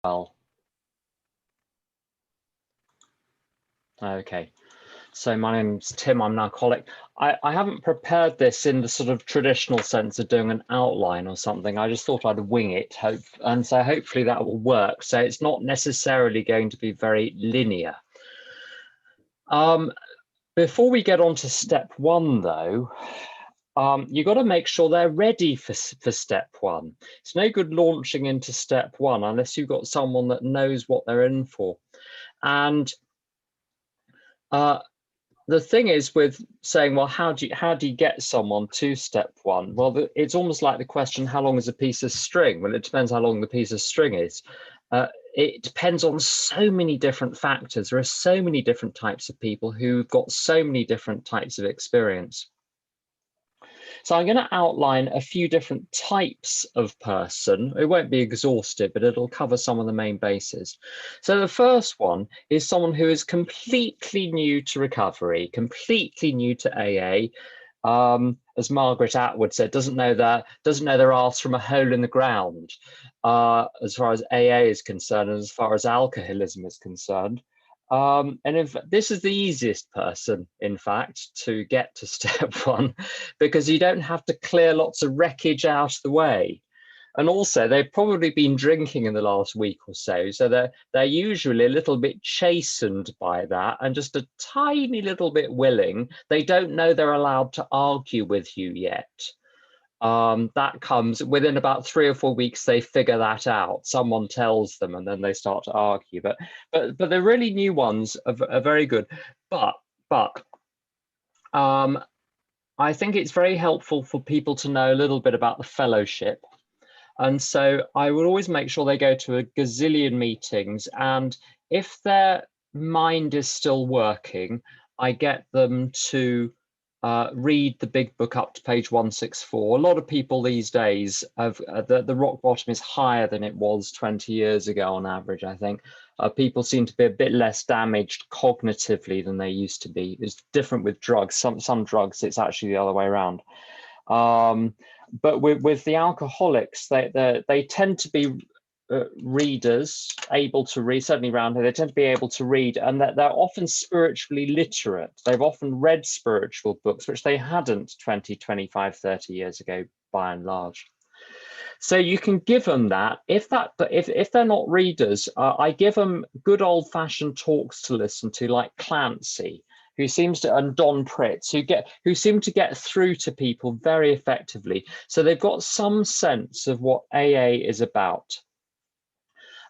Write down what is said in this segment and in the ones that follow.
well. Okay, so my name's Tim, I'm an alcoholic. I haven't prepared this in the sort of traditional sense of doing an outline or something. I just thought I'd wing it, and so hopefully that will work. So it's not necessarily going to be very linear. Before we get on to step one, though, you've got to make sure they're ready for step one. It's no good launching into step one unless you've got someone that knows what they're in for. And the thing is with saying, well, how do you get someone to step one? Well, it's almost like the question, how long is a piece of string? Well, it depends how long the piece of string is. It depends on so many different factors. There are so many different types of people who've got so many different types of experience. So I'm going to outline a few different types of person. It won't be exhaustive, but it'll cover some of the main bases. So the first one is someone who is completely new to recovery, completely new to AA. As Margaret Atwood said, doesn't know their arse from a hole in the ground, as far as AA is concerned, and as far as alcoholism is concerned. And if this is the easiest person, in fact, to get to step one, because you don't have to clear lots of wreckage out of the way. And also, they've probably been drinking in the last week or so, so they're usually a little bit chastened by that and just a tiny little bit willing. They don't know they're allowed to argue with you yet. That comes within about 3 or 4 weeks. They figure that out. Someone tells them, and then they start to argue. But the really new ones are very good. But I think it's very helpful for people to know a little bit about the fellowship. And so I would always make sure they go to a gazillion meetings. And if their mind is still working, I get them to read the big book up to page 164. A lot of people these days have the rock bottom is higher than it was 20 years ago on average, I think. People seem to be a bit less damaged cognitively than they used to be. It's different with drugs. Some drugs, it's actually the other way around. But with the alcoholics, they tend to be readers, able to read, certainly around here, they tend to be able to read, and that they're often spiritually literate. They've often read spiritual books, which they hadn't 20, 25, 30 years ago, by and large. So you can give them that. If they're not readers, I give them good old-fashioned talks to listen to, like Clancy, who seems to, and Don Pritz, who seem to get through to people very effectively. So they've got some sense of what AA is about.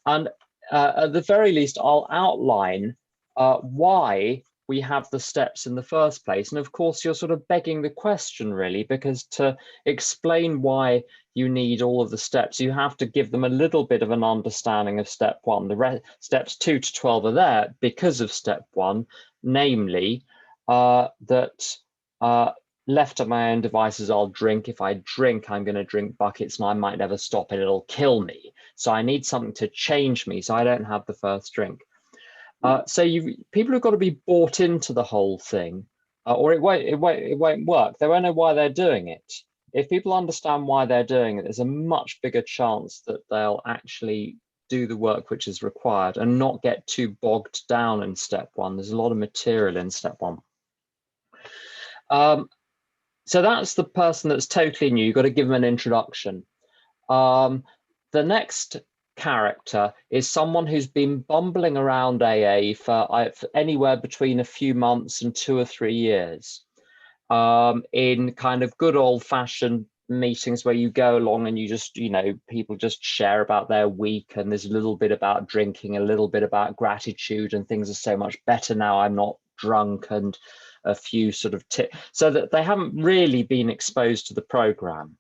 And at the very least, I'll outline why we have the steps in the first place. And of course, you're sort of begging the question, really, because to explain why you need all of the steps, you have to give them a little bit of an understanding of step one. The steps 2 to 12 are there because of step one, namely that left to my own devices, I'll drink. If I drink, I'm going to drink buckets and I might never stop and it'll kill me. So I need something to change me so I don't have the first drink. So people have got to be bought into the whole thing, or it won't work. They won't know why they're doing it. If people understand why they're doing it, there's a much bigger chance that they'll actually do the work which is required and not get too bogged down in step one. There's a lot of material in step one. So that's the person that's totally new. You've got to give them an introduction. The next character is someone who's been bumbling around AA for anywhere between a few months and 2 or 3 years, in kind of good old-fashioned meetings where you go along and you just, people just share about their week, and there's a little bit about drinking, a little bit about gratitude, and things are so much better now. I'm not drunk, and a few sort of tips, so that they haven't really been exposed to the program.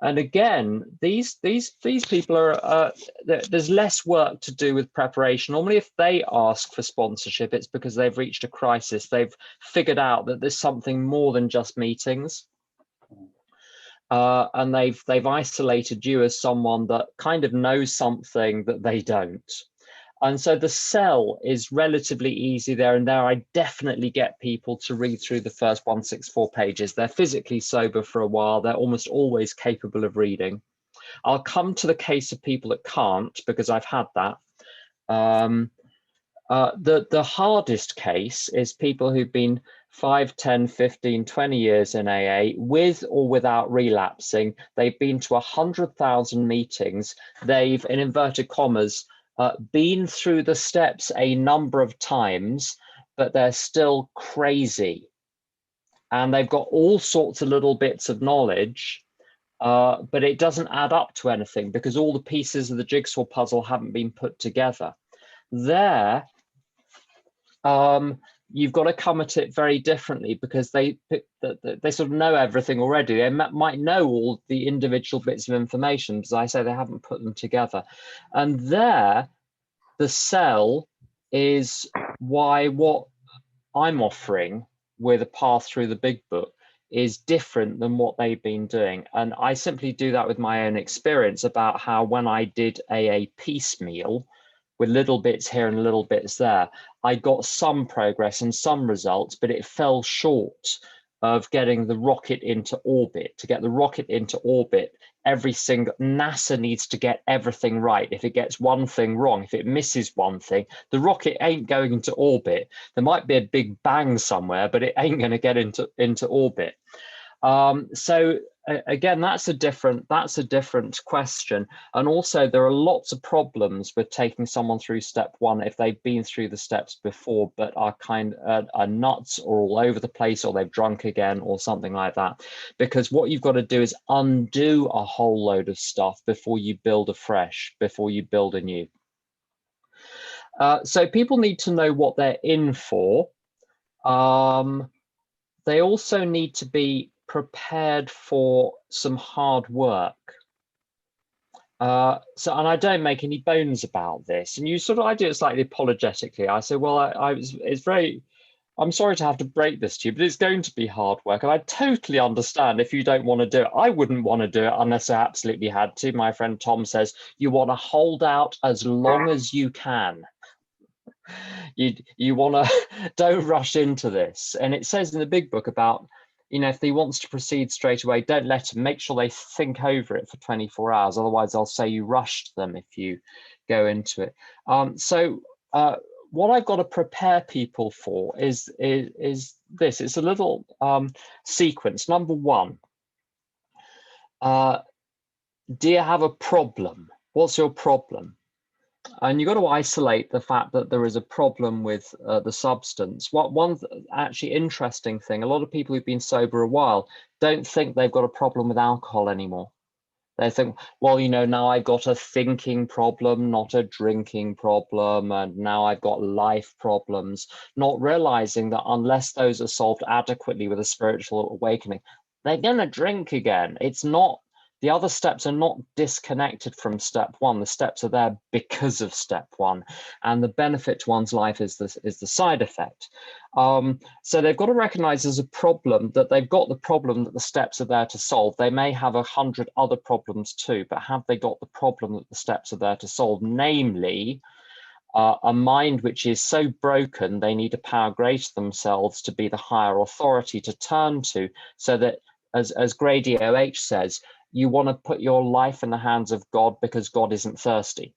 And again, these people are there's less work to do with preparation. Normally, if they ask for sponsorship, it's because they've reached a crisis. They've figured out that there's something more than just meetings, and they've isolated you as someone that kind of knows something that they don't. And so the sell is relatively easy there, and there I definitely get people to read through the first 164 pages. They're physically sober for a while. They're almost always capable of reading. I'll come to the case of people that can't, because I've had that. The hardest case is people who've been 5, 10, 15, 20 years in AA with or without relapsing. They've been to 100,000 meetings. They've, in inverted commas, been through the steps a number of times, but they're still crazy. And they've got all sorts of little bits of knowledge, but it doesn't add up to anything because all the pieces of the jigsaw puzzle haven't been put together. There, you've got to come at it very differently because they sort of know everything already. They might know all the individual bits of information, as I say, they haven't put them together. And there, the sell is why what I'm offering with a path through the big book is different than what they've been doing. And I simply do that with my own experience about how when I did AA piecemeal, with little bits here and little bits there, I got some progress and some results, but it fell short of getting the rocket into orbit. To get the rocket into orbit, NASA needs to get everything right. If it gets one thing wrong, if it misses one thing, the rocket ain't going into orbit. There might be a big bang somewhere, but it ain't going to get into orbit. So again, that's a different question. And also there are lots of problems with taking someone through step one if they've been through the steps before, but are are nuts or all over the place, or they've drunk again or something like that. Because what you've got to do is undo a whole load of stuff before you build afresh, before you build anew. So people need to know what they're in for. They also need to be prepared for some hard work. And I don't make any bones about this. And I do it slightly apologetically. I say, well, I'm sorry to have to break this to you, but it's going to be hard work. And I totally understand if you don't want to do it. I wouldn't want to do it unless I absolutely had to. My friend Tom says, you want to hold out as long as you can. You want to, don't rush into this. And it says in the big book about, if he wants to proceed straight away, don't let him. Make sure they think over it for 24 hours. Otherwise, they'll say you rushed them if you go into it. What I've got to prepare people for is this. It's a little sequence. Number one, do you have a problem? What's your problem? And you've got to isolate the fact that there is a problem with the substance. One actually interesting thing, a lot of people who've been sober a while don't think they've got a problem with alcohol anymore. They think, well, now I've got a thinking problem, not a drinking problem, and now I've got life problems, not realizing that unless those are solved adequately with a spiritual awakening, they're going to drink again. It's not, the other steps are not disconnected from step one. The steps are there because of step one, and the benefit to one's life is the side effect. So they've got to recognize there's a problem, that they've got the problem that the steps are there to solve. They may have 100 other problems too, but have they got the problem that the steps are there to solve? Namely, a mind which is so broken, they need a power greater themselves to be the higher authority to turn to, so that, as Grady OH says, you want to put your life in the hands of God because God isn't thirsty.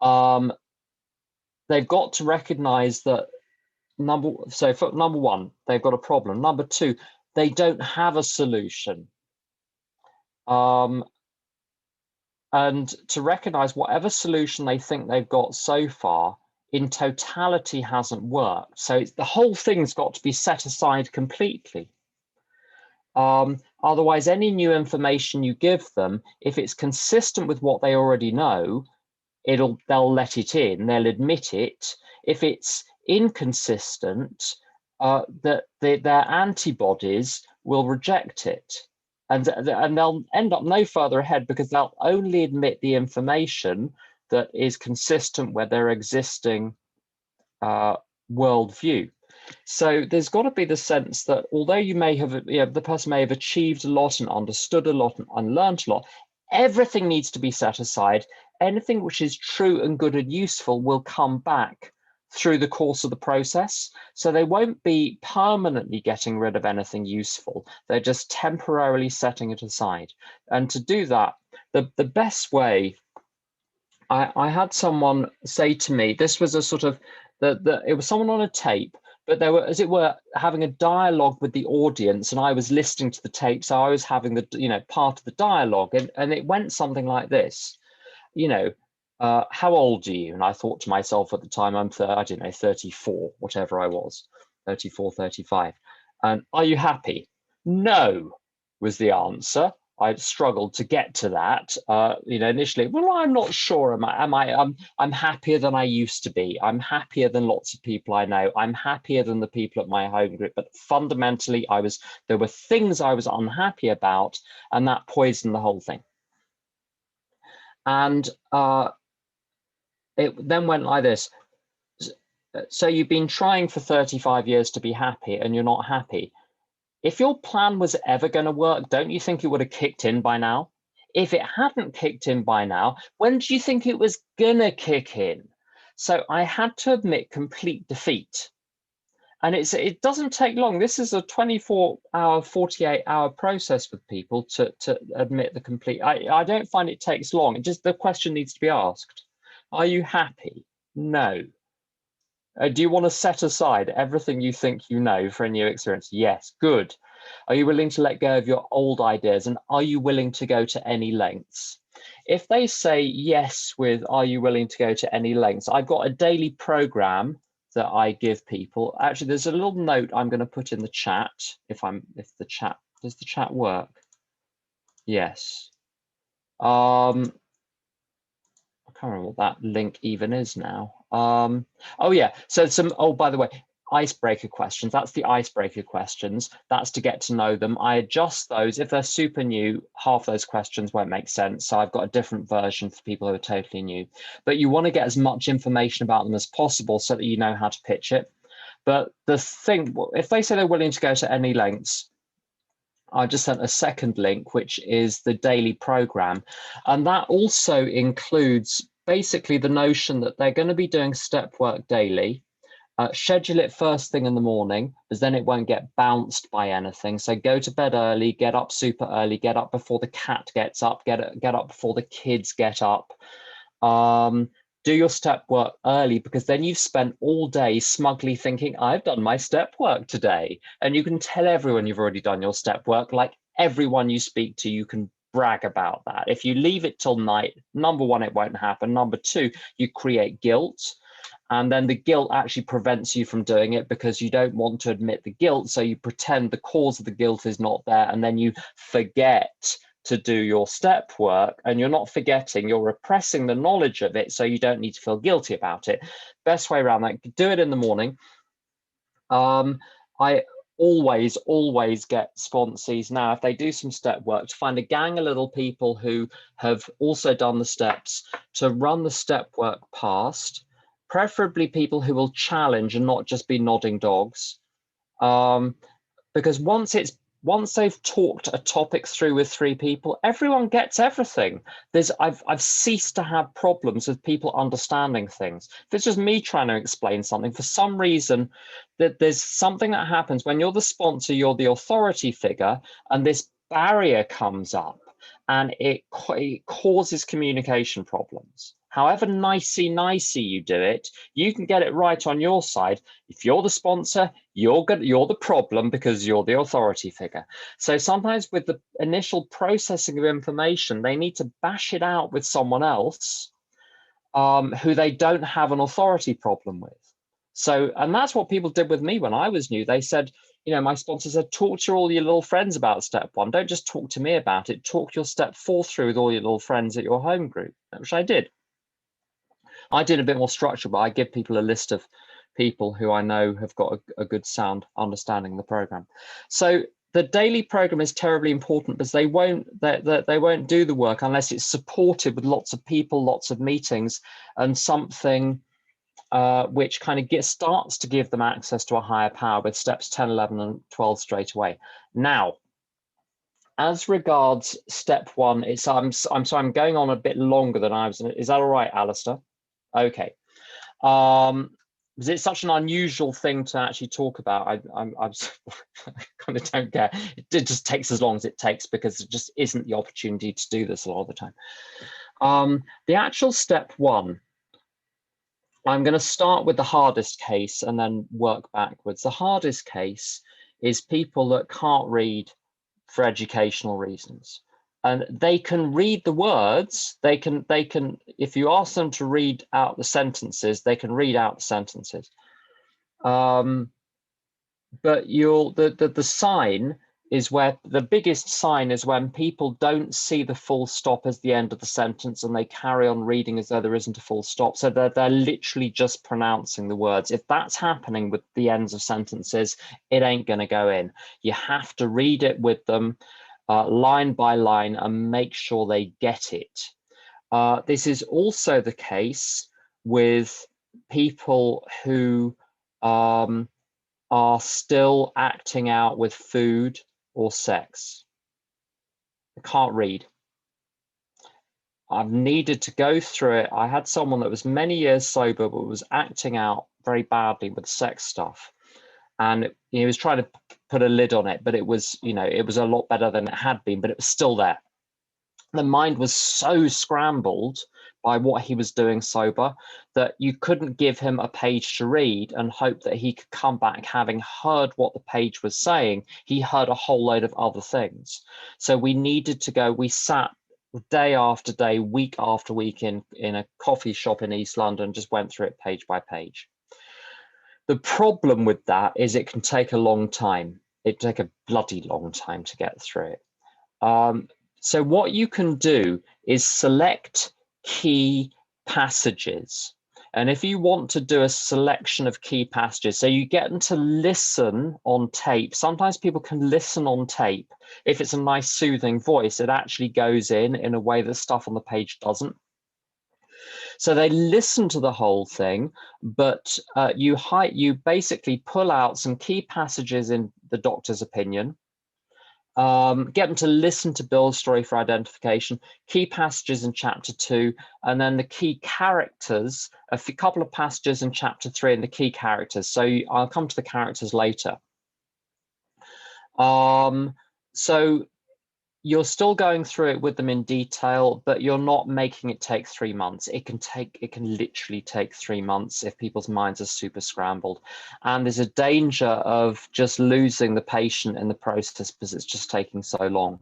They've got to recognize that number one, they've got a problem. Number two, they don't have a solution. And to recognize whatever solution they think they've got so far in totality hasn't worked. So the whole thing's got to be set aside completely. Otherwise, any new information you give them, if it's consistent with what they already know, they'll let it in, they'll admit it. If it's inconsistent, that their antibodies will reject it, and they'll end up no further ahead because they'll only admit the information that is consistent with their existing worldview. So there's got to be the sense that although you may have, the person may have achieved a lot and understood a lot and learned a lot, everything needs to be set aside. Anything which is true and good and useful will come back through the course of the process. So they won't be permanently getting rid of anything useful. They're just temporarily setting it aside. And to do that, the best way, I had someone say to me, this was a sort of, it was someone on a tape, but they were, as it were, having a dialogue with the audience, and I was listening to the tape, so I was having the, part of the dialogue, and it went something like this, how old are you? And I thought to myself at the time, I don't know, 34, whatever I was, 34, 35. And are you happy? No, was the answer. I struggled to get to that, initially. Well, I'm not sure. I'm happier than I used to be. I'm happier than lots of people I know. I'm happier than the people at my home group. But fundamentally, there were things I was unhappy about, and that poisoned the whole thing. And it then went like this. So you've been trying for 35 years to be happy, and you're not happy. If your plan was ever going to work, don't you think it would have kicked in by now? If it hadn't kicked in by now, when do you think it was going to kick in? So I had to admit complete defeat. And it doesn't take long. This is a 24-hour, 48-hour process with people to admit the complete. I don't find it takes long. It just, the question needs to be asked. Are you happy? No. Do you want to set aside everything you think you know for a new experience? Yes, good. Are you willing to let go of your old ideas, and are you willing to go to any lengths? If they say yes with, are you willing to go to any lengths? I've got a daily program that I give people. Actually, there's a little note I'm going to put in the chat. Does the chat work? Yes. I can't remember what that link even is now. Oh yeah, so by the way, icebreaker questions. That's the icebreaker questions. That's to get to know them. I adjust those. If they're super new, half those questions won't make sense. So I've got a different version for people who are totally new. But you want to get as much information about them as possible so that you know how to pitch it. But the thing, if they say they're willing to go to any lengths, I just sent a second link, which is the daily program. And that also includes basically the notion that they're going to be doing step work daily. Schedule it first thing in the morning, because then it won't get bounced by anything. So go to bed early, get up super early, get up before the cat gets up, get up before the kids get up. Do your step work early, because then you've spent all day smugly thinking, I've done my step work today. And you can tell everyone you've already done your step work. Like everyone you speak to, you can brag about that. If you leave it till night, number one, it won't happen. Number two, you create guilt. And then the guilt actually prevents you from doing it because you don't want to admit the guilt. So you pretend the cause of the guilt is not there. And then you forget to do your step work, and you're not forgetting, you're repressing the knowledge of it, so you don't need to feel guilty about it. Best way around that, do it in the morning. I always get sponsees now, if they do some step work, to find a gang of little people who have also done the steps, to run the step work past, preferably people who will challenge and not just be nodding dogs. Because once they've talked a topic through with three people, everyone gets everything. I've ceased to have problems with people understanding things. If it's just me trying to explain something, for some reason, that there's something that happens when you're the sponsor, you're the authority figure, and this barrier comes up, and it causes communication problems. However nicey you do it, you can get it right on your side. If you're the sponsor, you're the problem because you're the authority figure. So sometimes with the initial processing of information, they need to bash it out with someone else who they don't have an authority problem with. So, and that's what people did with me when I was new. They said, my sponsor said, talk to all your little friends about step one. Don't just talk to me about it. Talk your step 4 through with all your little friends at your home group, which I did. I did a bit more structure, but I give people a list of people who I know have got a good sound understanding of the program. So the daily program is terribly important, because they won't do the work unless it's supported with lots of people, lots of meetings, and something which kind of starts to give them access to a higher power with steps 10, 11, and 12 straight away. Now, as regards step 1, I'm sorry, I'm going on a bit longer than I was. Is that all right, Alistair? Okay. because it's such an unusual thing to actually talk about. I kind of don't care. It just takes as long as it takes because there just isn't the opportunity to do this a lot of the time. The actual step one, I'm going to start with the hardest case and then work backwards. The hardest case is people that can't read for educational reasons. And they can read the words, they can, if you ask them to read out the sentences, they can read out the sentences. But the sign is where the biggest sign is when people don't see the full stop as the end of the sentence and they carry on reading as though there isn't a full stop. So they're literally just pronouncing the words. If that's happening with the ends of sentences, it ain't going to go in. You have to read it with them line by line and make sure they get it. This is also the case with people who are still acting out with food or sex. I can't read. I've needed to go through it. I had someone that was many years sober but was acting out very badly with sex stuff. And he was trying to put a lid on it, but it was, it was a lot better than it had been, but it was still there. The mind was so scrambled by what he was doing sober that you couldn't give him a page to read and hope that he could come back having heard what the page was saying. He heard a whole load of other things. So we needed to go, we sat day after day, week after week in a coffee shop in East London, just went through it page by page. The problem with that is it can take a long time. It take a bloody long time to get through it. So what you can do is select key passages. And if you want to do a selection of key passages, so you get them to listen on tape. Sometimes people can listen on tape. If it's a nice soothing voice, it actually goes in a way that stuff on the page doesn't. So they listen to the whole thing, but you basically pull out some key passages in the doctor's opinion, get them to listen to Bill's story for identification, key passages in chapter 2, and then the key characters, a couple of passages in chapter 3 and the key characters. So I'll come to the characters later. So you're still going through it with them in detail, but you're not making it take 3 months. It can literally take 3 months if people's minds are super scrambled. And there's a danger of just losing the patient in the process because it's just taking so long.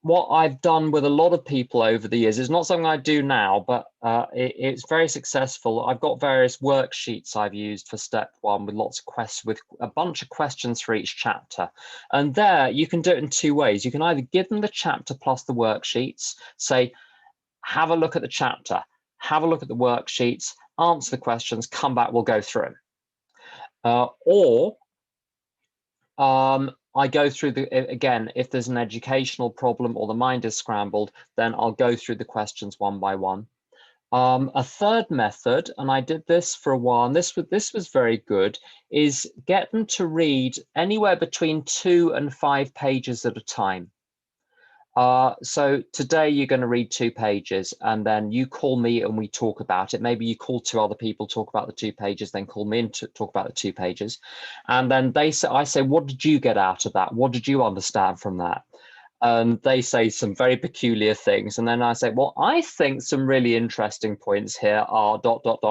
What I've done with a lot of people over the years is not something I do now, but it's very successful. I've got various worksheets I've used for step one with lots of questions, with a bunch of questions for each chapter. And there you can do it in 2 ways. You can either give them the chapter plus the worksheets, say, have a look at the chapter, have a look at the worksheets, answer the questions, come back, we'll go through. Or I go through again, if there's an educational problem or the mind is scrambled, then I'll go through the questions one by one. A third method, and I did this for a while, and this was very good, is get them to read anywhere between 2 and 5 pages at a time. So today you're going to read 2 pages and then you call me and we talk about it. Maybe you call 2 other people, talk about the 2 pages, then call me and talk about the 2 pages. And then I say, what did you get out of that? What did you understand from that? And they say some very peculiar things. And then I say, well, I think some really interesting points here are ...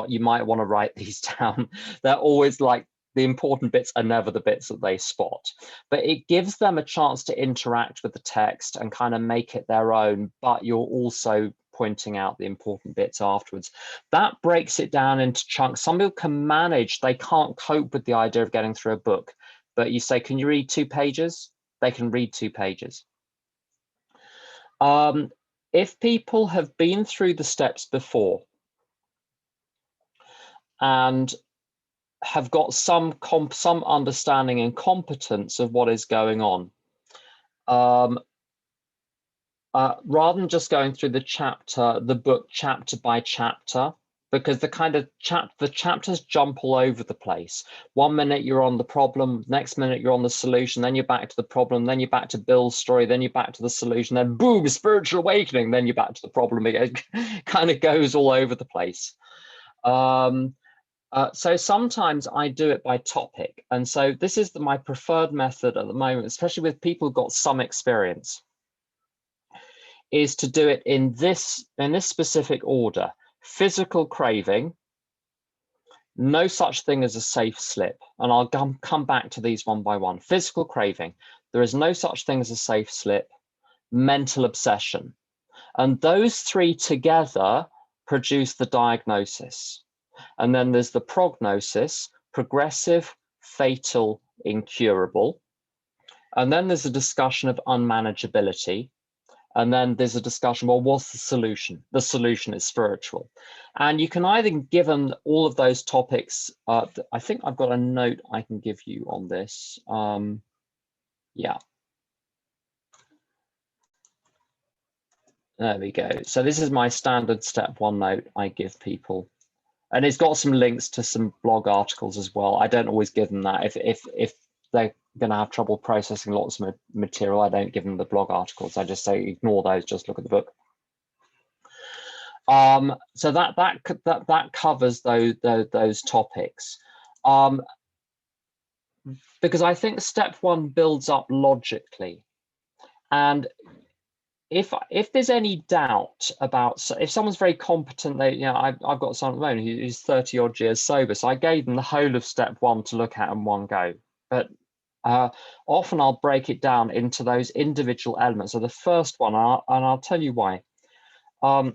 You might want to write these down. They're always like, the important bits are never the bits that they spot, but it gives them a chance to interact with the text and kind of make it their own, but you're also pointing out the important bits afterwards. That breaks it down into chunks. Some people can manage, they can't cope with the idea of getting through a book, but you say, can you read 2 pages? They can read 2 pages. If people have been through the steps before and have got some understanding and competence of what is going on, rather than just going through the book chapter by chapter, because the kind of the chapters jump all over the place. 1 minute you're on the problem, next minute you're on the solution, then you're back to the problem, then you're back to Bill's story, then you're back to the solution, then boom, spiritual awakening, then you're back to the problem again. It kind of goes all over the place. So sometimes I do it by topic. And so this is my preferred method at the moment, especially with people who've got some experience, is to do it in this specific order. Physical craving, no such thing as a safe slip. And I'll come back to these one by one. Physical craving, there is no such thing as a safe slip. Mental obsession. And those three together produce the diagnosis. And then there's the prognosis, progressive, fatal, incurable. And then there's a discussion of unmanageability. And then there's a discussion, well, what's the solution? The solution is spiritual. And you can either give them all of those topics. I think I've got a note I can give you on this. Yeah. There we go. So this is my standard step 1 note I give people. And it's got some links to some blog articles as well. I don't always give them that. If they're going to have trouble processing lots of material, I don't give them the blog articles. I just say ignore those, just look at the book. So that covers those topics. Because I think step 1 builds up logically. And if there's any doubt about, if someone's very competent, I've got someone at the moment who's 30 odd years sober, so I gave them the whole of step 1 to look at in one go. But often I'll break it down into those individual elements. So the first one, and I'll tell you why. I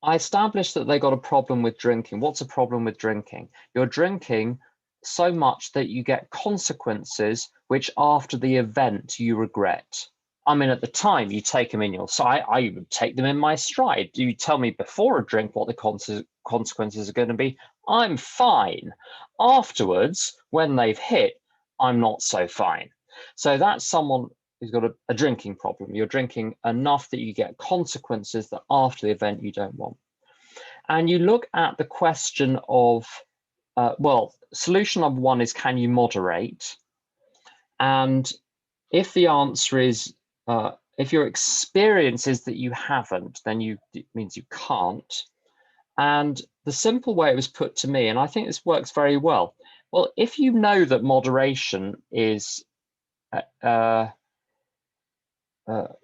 established that they got a problem with drinking. What's a problem with drinking? You're drinking so much that you get consequences which after the event you regret. I mean, at the time you take them in your stride. I would take them in my stride. You tell me before a drink what the consequences are going to be, I'm fine. Afterwards, when they've hit, I'm not so fine. So that's someone who's got a drinking problem. You're drinking enough that you get consequences that after the event you don't want. And you look at the question of, well, solution number 1 is, can you moderate? And if the answer is, if your experience is that you haven't, then it means you can't. And the simple way it was put to me, and I think this works very well. Well, if you know that moderation is an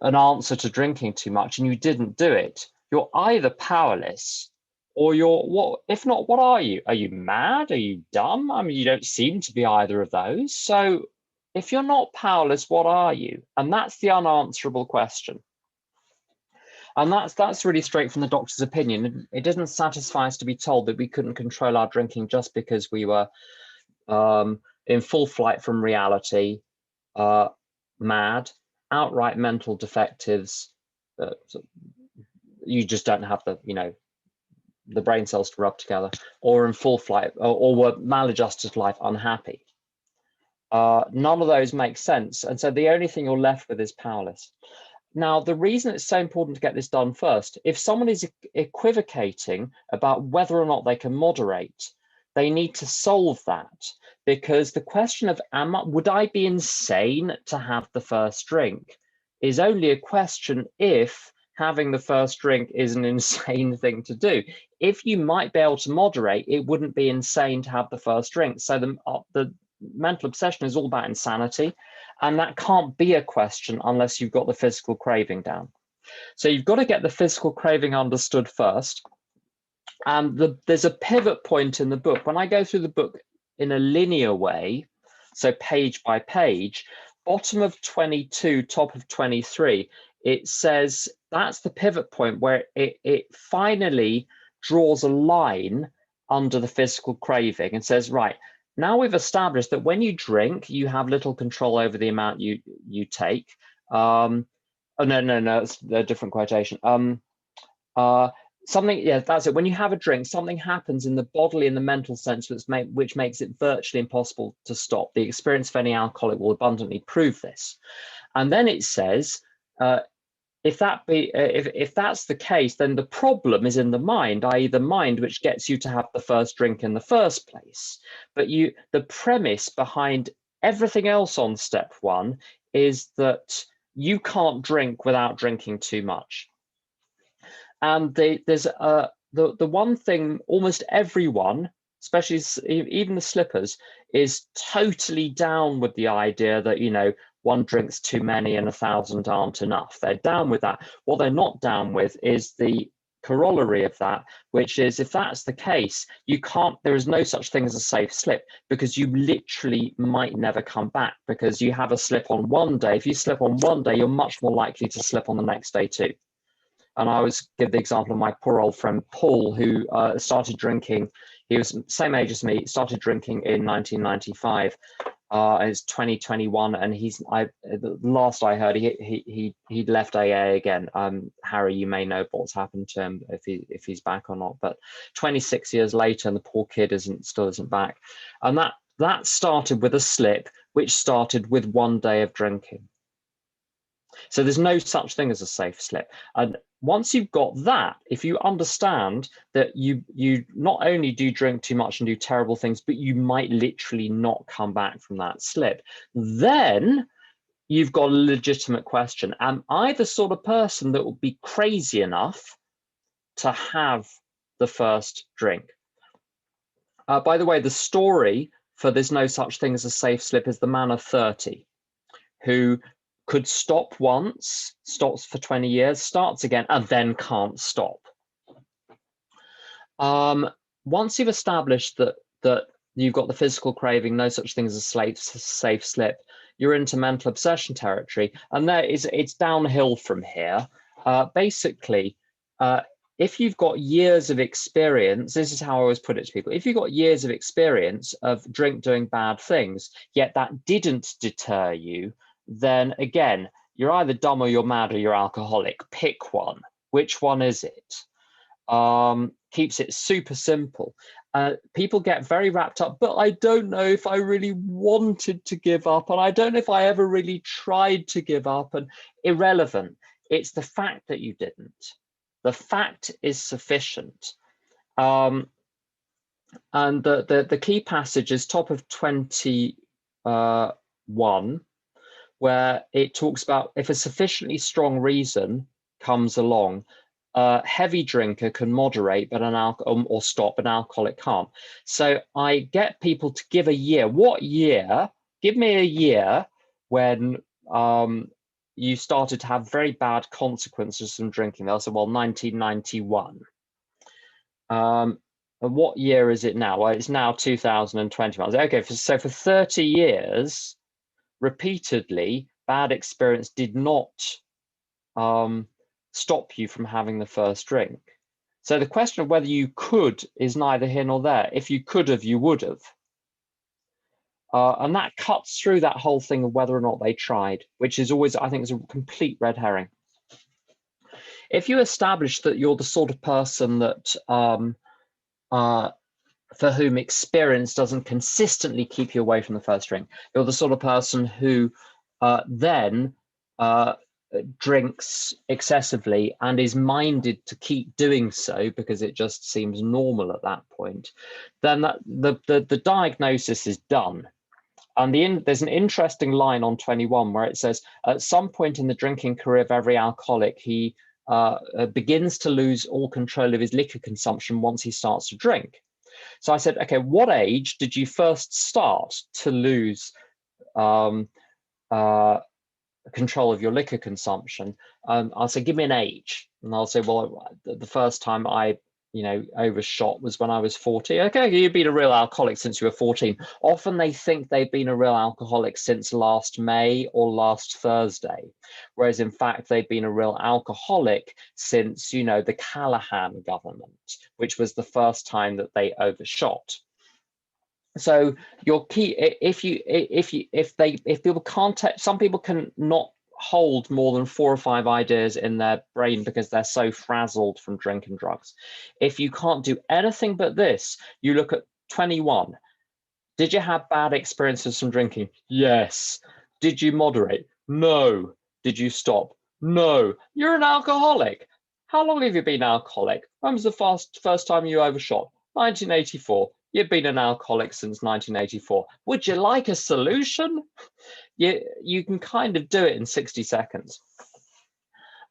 answer to drinking too much and you didn't do it, you're either powerless or you're, what? If not, what are you? Are you mad? Are you dumb? I mean, you don't seem to be either of those. So if you're not powerless, what are you? And that's the unanswerable question. And that's really straight from the doctor's opinion. It didn't satisfy us to be told that we couldn't control our drinking just because we were in full flight from reality, mad, outright mental defectives. You just don't have the brain cells to rub together, or in full flight, or were maladjusted to life, unhappy. None of those make sense. And so the only thing you're left with is powerless. Now, the reason it's so important to get this done first, if someone is equivocating about whether or not they can moderate, they need to solve that, because the question of, would I be insane to have the first drink, is only a question if having the first drink is an insane thing to do. If you might be able to moderate, it wouldn't be insane to have the first drink. So the mental obsession is all about insanity, and that can't be a question unless you've got the physical craving down. So you've got to get the physical craving understood first. And there's a pivot point in the book. When I go through the book in a linear way, so page by page, bottom of 22, top of 23, it says that's the pivot point where it finally draws a line under the physical craving and says, right, now we've established that when you drink, you have little control over the amount you take. Oh, no, it's a different quotation. Something, yeah, that's it. When you have a drink, something happens in the bodily and the mental sense which makes it virtually impossible to stop. The experience of any alcoholic will abundantly prove this. And then it says, if that's the case, then the problem is in the mind, i.e. the mind which gets you to have the first drink in the first place. But the premise behind everything else on step one is that you can't drink without drinking too much. And there's the one thing almost everyone, especially even the slippers, is totally down with the idea that, you know, one drinks too many and 1,000 aren't enough. They're down with that. What they're not down with is the corollary of that, which is, if that's the case, there is no such thing as a safe slip, because you literally might never come back, because you have a slip on one day. If you slip on one day, you're much more likely to slip on the next day too. And I always give the example of my poor old friend Paul, who started drinking. He was the same age as me, started drinking in 1995. It's 2021, and the last I heard, he left AA again. Harry, you may know what's happened to him, if he's back or not. But 26 years later, and the poor kid still isn't back. And that started with a slip, which started with one day of drinking. So there's no such thing as a safe slip. And once you've got that, if you understand that you not only do drink too much and do terrible things, but you might literally not come back from that slip, then you've got a legitimate question. Am I the sort of person that would be crazy enough to have the first drink? By the way, the story for there's no such thing as a safe slip is the man of 30 who could stop once, stops for 20 years, starts again, and then can't stop. Once you've established that you've got the physical craving, no such thing as a safe slip, you're into mental obsession territory, and it's downhill from here. Basically, if you've got years of experience, this is how I always put it to people, if you've got years of experience of doing bad things, yet that didn't deter you, then again, you're either dumb or you're mad or you're alcoholic. Pick one. Which one is it? Keeps it super simple. People get very wrapped up, but I don't know if I really wanted to give up, and I don't know if I ever really tried to give up, and irrelevant. It's the fact that you didn't. The fact is sufficient. And the key passage is top of 21, where it talks about if a sufficiently strong reason comes along, a heavy drinker can moderate, but or stop, an alcoholic can't. So I get people to give a year. What year? Give me a year when you started to have very bad consequences from drinking. They'll say, well, 1991. And what year is it now? Well, it's now 2021. Okay, so for 30 years, repeatedly, bad experience did not stop you from having the first drink. So the question of whether you could is neither here nor there. If you could have, you would have. And that cuts through that whole thing of whether or not they tried, which is always, I think, is a complete red herring. If you establish that you're the sort of person that for whom experience doesn't consistently keep you away from the first drink, you're the sort of person who then drinks excessively and is minded to keep doing so because it just seems normal at that point, then the diagnosis is done. And there's an interesting line on 21 where it says, at some point in the drinking career of every alcoholic, he begins to lose all control of his liquor consumption once he starts to drink. So I said, okay, what age did you first start to lose control of your liquor consumption? I'll say, give me an age. And I'll say, well, the first time I overshot was when I was 40. Okay, you've been a real alcoholic since you were 14. Often they think they've been a real alcoholic since last May or last Thursday, whereas in fact they've been a real alcoholic since, the Callahan government, which was the first time that they overshot. So your key, if people can't, some people can not hold more than 4 or 5 ideas in their brain because they're so frazzled from drinking drugs. If you can't do anything but this, you look at 21. Did you have bad experiences from drinking? Yes. Did you moderate? No. Did you stop? No, you're an alcoholic. How long have you been alcoholic? When was the first time you overshot? 1984. You've been an alcoholic since 1984. Would you like a solution? You can kind of do it in 60 seconds.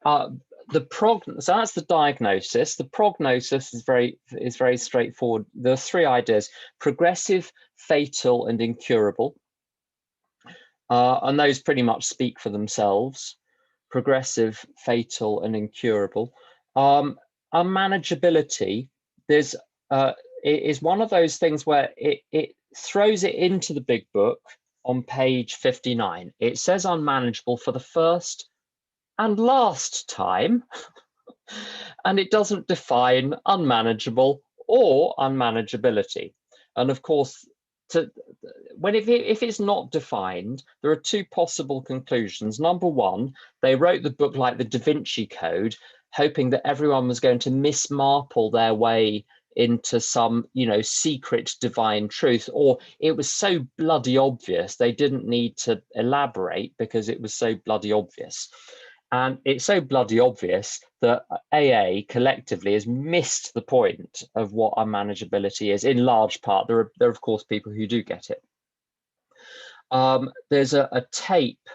So that's the diagnosis. The prognosis is very straightforward. There are three ideas: progressive, fatal, and incurable. And those pretty much speak for themselves: progressive, fatal, and incurable. Unmanageability, it is one of those things where it throws it into the big book on page 59. It says unmanageable for the first and last time, and it doesn't define unmanageable or unmanageability. And of course, if it's not defined, there are two possible conclusions. Number one, they wrote the book like the Da Vinci Code, hoping that everyone was going to mismarple their way into some, secret divine truth, or it was so bloody obvious they didn't need to elaborate because it was so bloody obvious. And it's so bloody obvious that AA collectively has missed the point of what unmanageability is in large part. There are of course, people who do get it. There's a tape.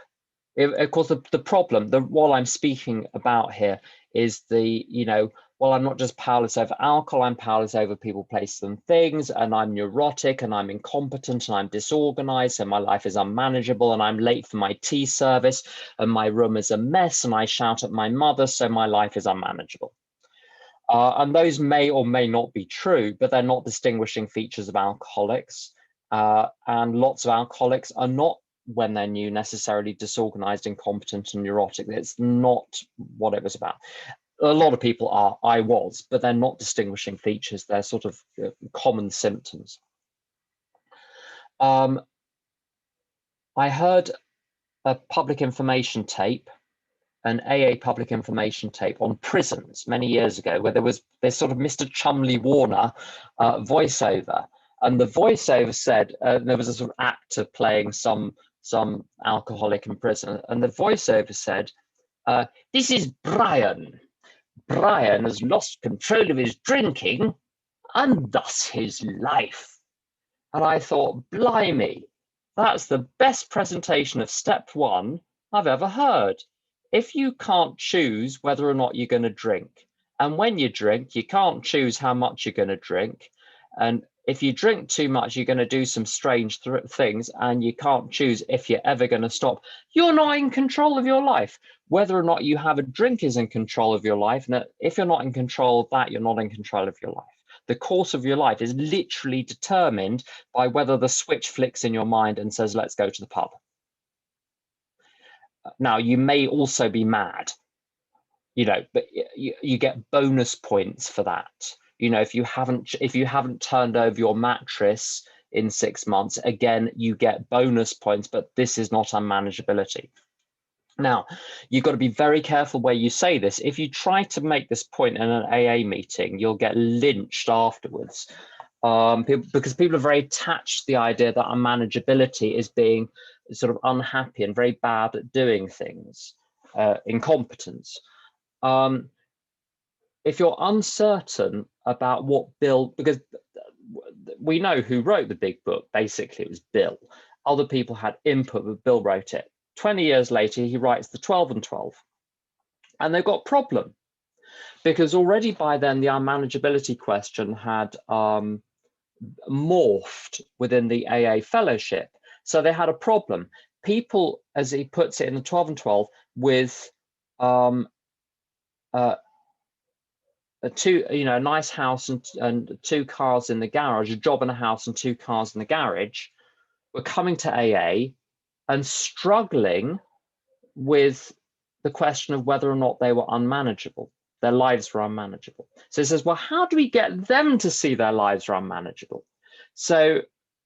Of course, the problem, what I'm speaking about here is well, I'm not just powerless over alcohol, I'm powerless over people, places, and things, and I'm neurotic, and I'm incompetent, and I'm disorganized, and my life is unmanageable, and I'm late for my tea service, and my room is a mess, and I shout at my mother, so my life is unmanageable. And those may or may not be true, but they're not distinguishing features of alcoholics. And lots of alcoholics are not, when they're new, necessarily disorganized, incompetent, and neurotic. It's not what it was about. A lot of people are, I was, but they're not distinguishing features. They're sort of common symptoms. I heard a public information tape, an AA public information tape on prisons many years ago, where there was this sort of Mr. Chumley Warner voiceover. And the voiceover said, there was a sort of actor playing some alcoholic in prison. And the voiceover said, this is Brian. Brian has lost control of his drinking and thus his life. And I thought, blimey, that's the best presentation of step one I've ever heard. If you can't choose whether or not you're going to drink, and when you drink, you can't choose how much you're going to drink, and if you drink too much, you're going to do some strange things, and you can't choose if you're ever going to stop, you're not in control of your life. Whether or not you have a drink is in control of your life. And if you're not in control of that, you're not in control of your life. The course of your life is literally determined by whether the switch flicks in your mind and says, let's go to the pub. Now, you may also be mad, but you get bonus points for that. If you haven't turned over your mattress in 6 months, again, you get bonus points, but this is not unmanageability. Now, you've got to be very careful where you say this. If you try to make this point in an AA meeting, you'll get lynched afterwards, because people are very attached to the idea that unmanageability is being sort of unhappy and very bad at doing things, incompetence. If you're uncertain about what Bill, because we know who wrote the big book, basically it was Bill. Other people had input, but Bill wrote it. 20 years later, he writes the 12 and 12. And they've got a problem, because already by then the unmanageability question had morphed within the AA fellowship. So they had a problem. People, as he puts it in the 12 and 12, with a nice house and 2 cars in the garage, a job and a house and 2 cars in the garage, were coming to AA and struggling with the question of whether or not they were unmanageable. Their lives were unmanageable. So he says, well, how do we get them to see their lives are unmanageable? So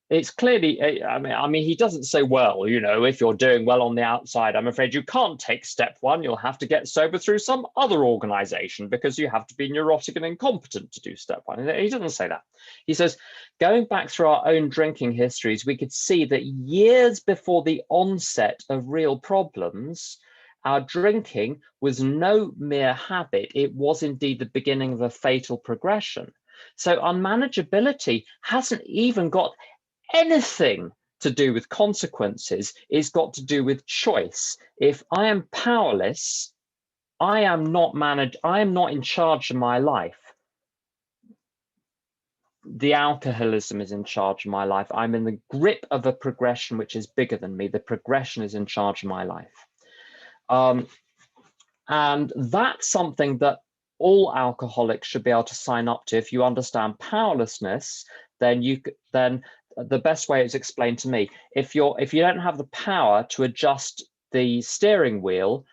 it's clearly, I mean, he doesn't say, well, if you're doing well on the outside, I'm afraid you can't take step one. You'll have to get sober through some other organization because you have to be neurotic and incompetent to do step one. He doesn't say that. He says, going back through our own drinking histories, we could see that years before the onset of real problems, our drinking was no mere habit. It was indeed the beginning of a fatal progression. So unmanageability hasn't even got anything to do with consequences. It's got to do with choice. If I am powerless, I am not in charge of my life. The alcoholism is in charge of my life. I'm in the grip of a progression which is bigger than me. The progression is in charge of my life. And that's something that all alcoholics should be able to sign up to. If you understand powerlessness, then the best way is explained to me. If you don't have the power to adjust the steering wheel,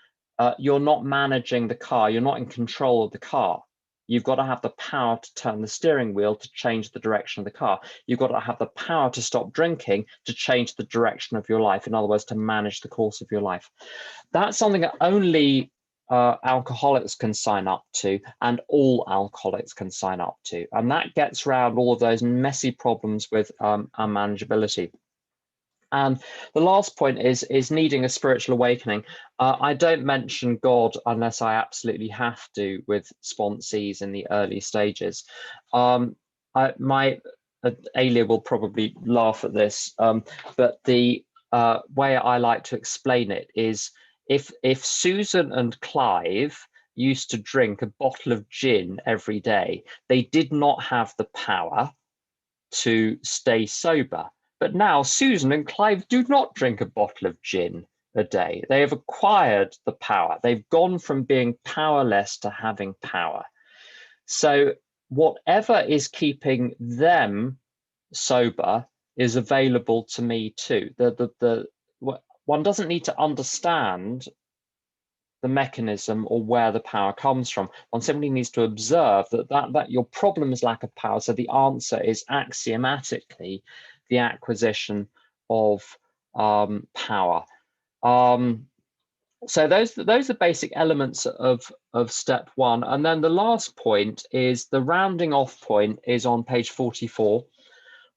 you're not managing the car. You're not in control of the car. You've got to have the power to turn the steering wheel to change the direction of the car. You've got to have the power to stop drinking to change the direction of your life. In other words, to manage the course of your life. That's something that only alcoholics can sign up to, and all alcoholics can sign up to. And that gets around all of those messy problems with unmanageability. And the last point is needing a spiritual awakening. I don't mention God unless I absolutely have to with sponsees in the early stages. My Alia will probably laugh at this, but the way I like to explain it is if Susan and Clive used to drink a bottle of gin every day, they did not have the power to stay sober. But now Susan and Clive do not drink a bottle of gin a day. They have acquired the power. They've gone from being powerless to having power. So whatever is keeping them sober is available to me too. One doesn't need to understand the mechanism or where the power comes from. One simply needs to observe that your problem is lack of power. So the answer is axiomatically the acquisition of power. So those are basic elements of step one. And then the last point is the rounding off point is on page 44,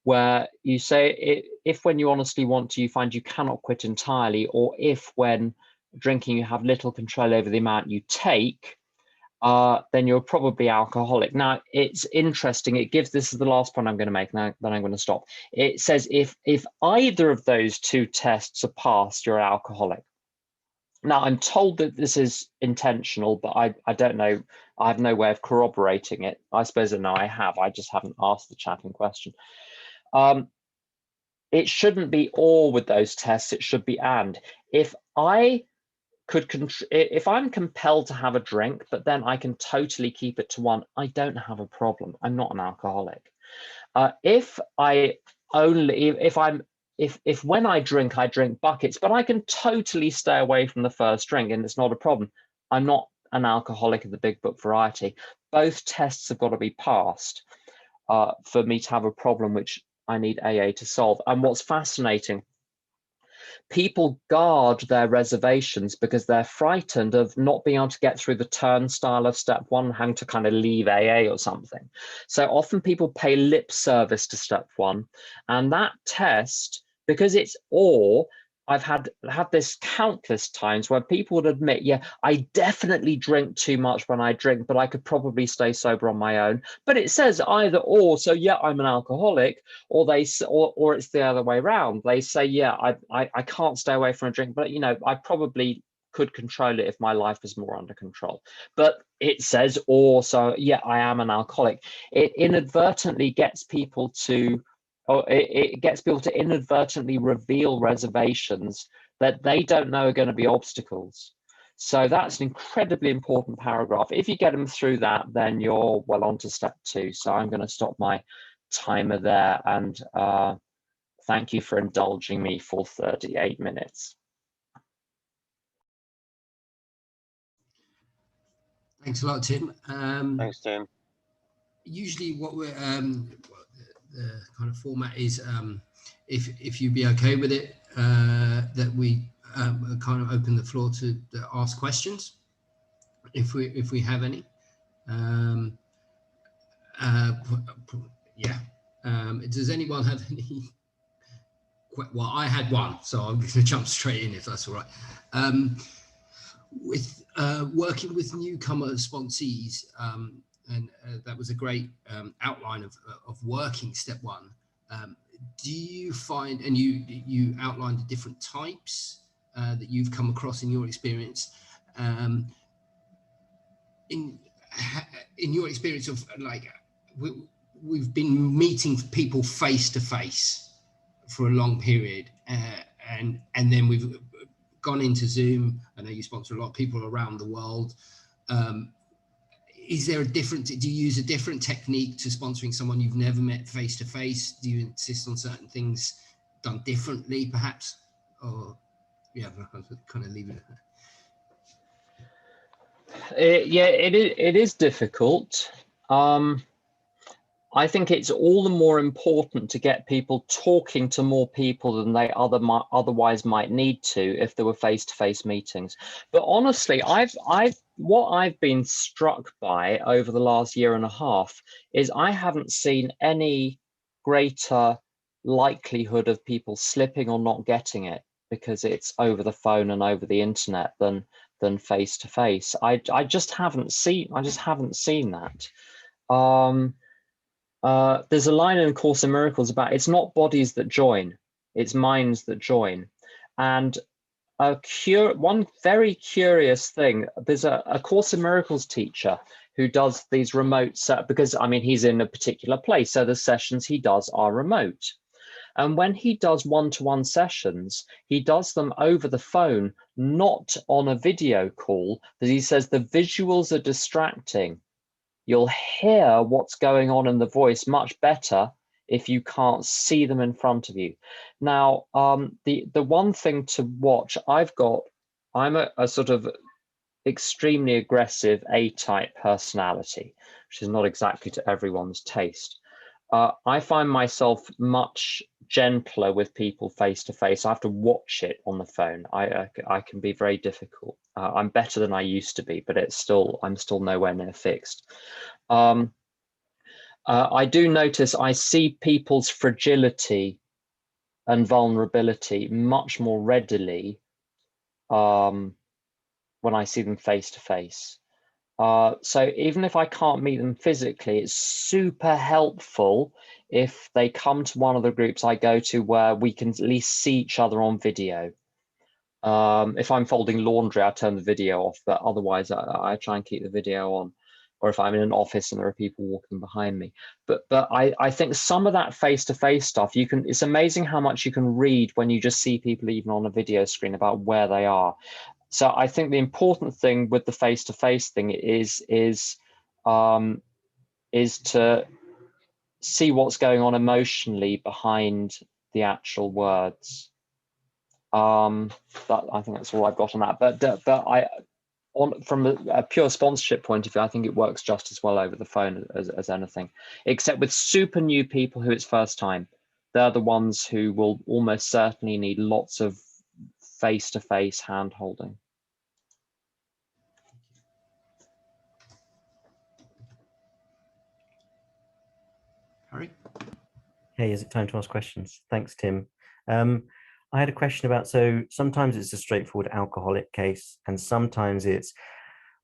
where you say if when you honestly want to, you find you cannot quit entirely, or if when drinking you have little control over the amount you take, then you're probably alcoholic. Now, it's interesting. It gives, this is the last point I'm going to make, now then I'm going to stop. It says if either of those two tests are passed, you're alcoholic. Now, I'm told that this is intentional, but I don't know. I have no way of corroborating it. I suppose I know I have. I just haven't asked the chap in question. It shouldn't be or with those tests. It should be and. If I'm compelled to have a drink, but then I can totally keep it to one, I don't have a problem. I'm not an alcoholic. If when I drink buckets, but I can totally stay away from the first drink and it's not a problem, I'm not an alcoholic of the big book variety. Both tests have got to be passed for me to have a problem which I need AA to solve. And what's fascinating, people guard their reservations because they're frightened of not being able to get through the turnstile of step one, having to kind of leave AA or something. So often people pay lip service to step one, and that test, because it's or, I've had this countless times where people would admit, yeah, I definitely drink too much when I drink, but I could probably stay sober on my own. But it says either or, so yeah, I'm an alcoholic, or or it's the other way around. They say, yeah, I can't stay away from a drink, but I probably could control it if my life was more under control. But it says or, so yeah, I am an alcoholic. It inadvertently gets people to inadvertently reveal reservations that they don't know are going to be obstacles. So that's an incredibly important paragraph. If you get them through that, then you're well on to step two. So I'm going to stop my timer there, and thank you for indulging me for 38 minutes. Thanks a lot, Tim. Thanks, Tim. Usually what we're the kind of format is, if you'd be okay with it, that we kind of open the floor to ask questions, if we have any. Does anyone have any? Well, I had one, so I'm going to jump straight in if that's all right. with working with newcomer sponsees, and that was a great outline of working step one. Do you find, and you outlined the different types that you've come across in your experience, in your experience of like we've been meeting people face to face for a long period, and then we've gone into Zoom. I know you sponsor a lot of people around the world. Is there a different, do you use a different technique to sponsoring someone you've never met face to face? Do you insist on certain things done differently perhaps? Or yeah, I'll kind of leave it at that. Yeah, it is difficult. I think it's all the more important to get people talking to more people than they otherwise might need to if there were face-to-face meetings. But honestly, what I've been struck by over the last year and a half is I haven't seen any greater likelihood of people slipping or not getting it because it's over the phone and over the internet than face-to-face. I just haven't seen that. There's a line in Course in Miracles about it's not bodies that join, it's minds that join. And one very curious thing, there's a Course in Miracles teacher who does these remote because I mean he's in a particular place, so the sessions he does are remote. And when he does one-to-one sessions, he does them over the phone, not on a video call, because he says the visuals are distracting. You'll hear what's going on in the voice much better if you can't see them in front of you. Now, the one thing to watch, I'm a sort of extremely aggressive A-type personality, which is not exactly to everyone's taste. I find myself much gentler with people face to face. I have to watch it on the phone. I can be very difficult. I'm better than I used to be, but I'm still nowhere near fixed. I do notice I see people's fragility and vulnerability much more readily when I see them face to face. So even if I can't meet them physically, it's super helpful if they come to one of the groups I go to where we can at least see each other on video. If I'm folding laundry, I turn the video off, but otherwise I try and keep the video on. Or if I'm in an office and there are people walking behind me. But I think some of that face-to-face stuff, it's amazing how much you can read when you just see people even on a video screen about where they are. So I think the important thing with the face-to-face thing is to see what's going on emotionally behind the actual words. I think that's all I've got on that. But from a pure sponsorship point of view, I think it works just as well over the phone as anything, except with super new people who it's first time. They're the ones who will almost certainly need lots of face-to-face hand holding. Harry? Hey, is it time to ask questions? Thanks, Tim. I had a question about, so sometimes it's a straightforward alcoholic case, and sometimes it's,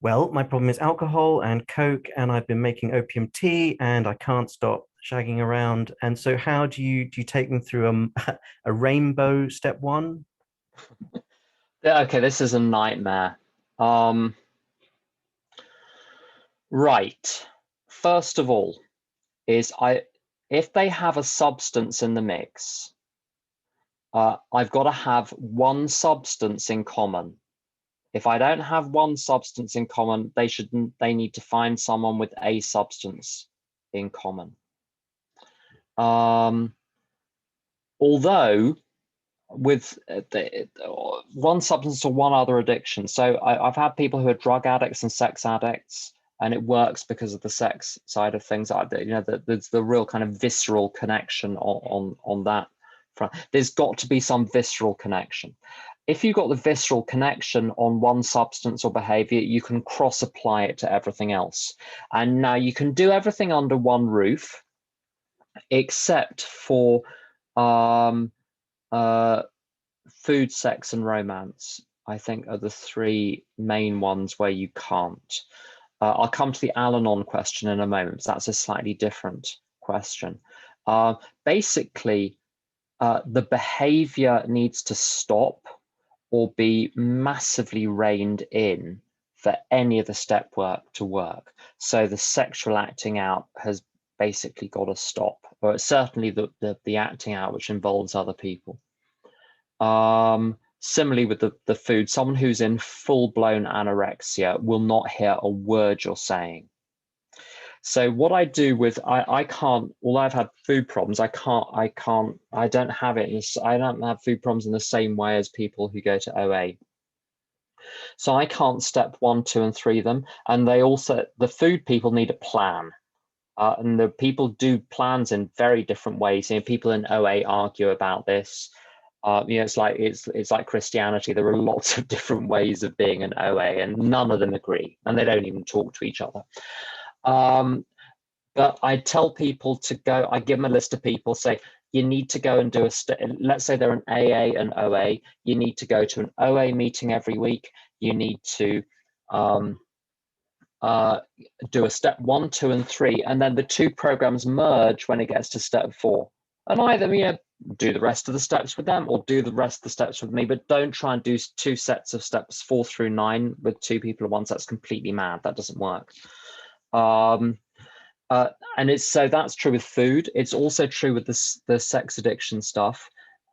well, my problem is alcohol and Coke, and I've been making opium tea, and I can't stop shagging around. And so how do you take them through a rainbow step one? Okay, this is a nightmare. Right. First of all, if they have a substance in the mix, I've got to have one substance in common. If I don't have one substance in common, they need to find someone with a substance in common. Although with one substance or one other addiction. So I've had people who are drug addicts and sex addicts, and it works because of the sex side of things. There's the real kind of visceral connection on that front. There's got to be some visceral connection. If you've got the visceral connection on one substance or behavior, you can cross-apply it to everything else. And now you can do everything under one roof, except for food, sex, and romance. I think, are the three main ones where you can't. I'll come to the Al-Anon question in a moment, because that's a slightly different question. Basically, the behavior needs to stop or be massively reined in for any of the step work to work. So the sexual acting out has basically got to stop, or it's certainly the acting out which involves other people. Similarly with the food, someone who's in full-blown anorexia will not hear a word you're saying. So what I do with, I can't, although I've had food problems, I don't have food problems in the same way as people who go to OA. So I can't step 1, 2, and 3 them. And they also, the food people need a plan. And the people do plans in very different ways. You know, people in OA argue about this. You know, it's like Christianity. There are lots of different ways of being an OA, and none of them agree, and they don't even talk to each other. But I tell people to go. I give them a list of people. Say you need to go and do let's say they're an AA and OA. You need to go to an OA meeting every week. You need to do a step 1, 2, and 3, and then the 2 programs merge when it gets to step 4. And either do the rest of the steps with them, or do the rest of the steps with me, but don't try and do 2 sets of steps 4 through 9 with 2 people at once. That's completely mad. That doesn't work. And so that's true with food. It's also true with the sex addiction stuff.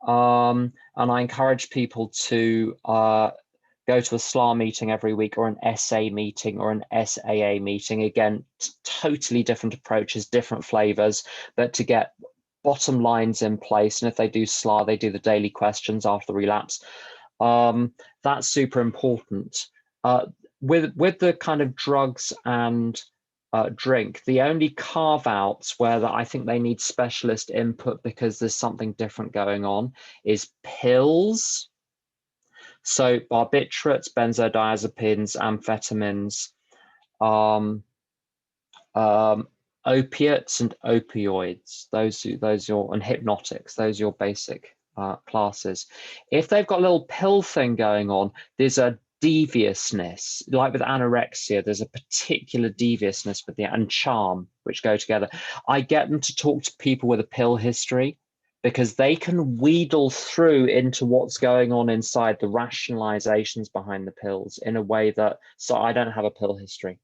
And I encourage people to go to a SLA meeting every week, or an SA meeting, or an SAA meeting. Again, totally different approaches, different flavors, but to get bottom lines in place. And if they do SLA, they do the daily questions after the relapse. That's super important. With the kind of drugs and drink, the only carve outs where I think they need specialist input because there's something different going on is pills. So barbiturates, benzodiazepines, amphetamines, opiates and opioids, and hypnotics, those are your basic classes. If they've got a little pill thing going on, there's a deviousness, like with anorexia, there's a particular deviousness with and charm, which go together. I get them to talk to people with a pill history, because they can wheedle through into what's going on inside, the rationalizations behind the pills in a way that, so I don't have a pill history.